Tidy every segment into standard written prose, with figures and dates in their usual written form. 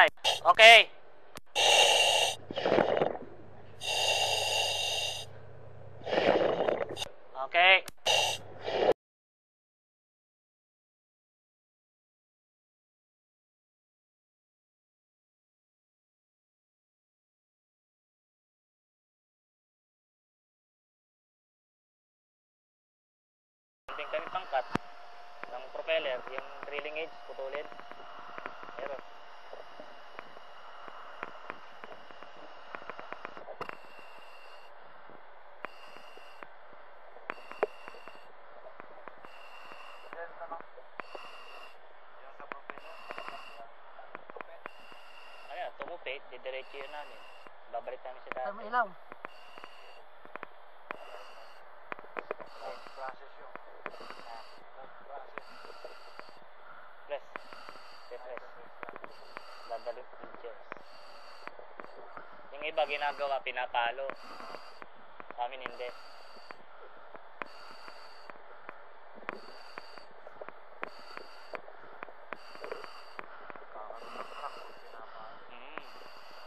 drive. Okay. Okay. Kunting kami pangkat ng propeller, yung drilling edge, putulin. Meron. Ayan, tumupit, didiretso yun namin. Babalik namin sa dati. Ay, may ilaw. Process yun. Press. Press. Dadalip inches. Yung iba ginagawa, pinapalo. Sa amin hindi.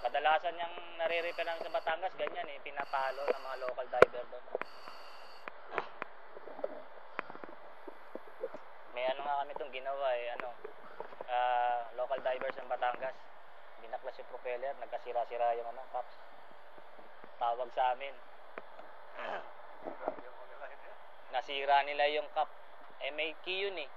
Kadalasan yung nare-repair namin sa Batangas, ganyan eh, pinapalo ng mga local diver doon. May ano nga kami itong ginawa eh, local divers ng Batangas. Binaklas yung propeller, nagkasira-sira yung caps. Tawag sa amin. Nasira nila yung cap. Eh may key yun eh.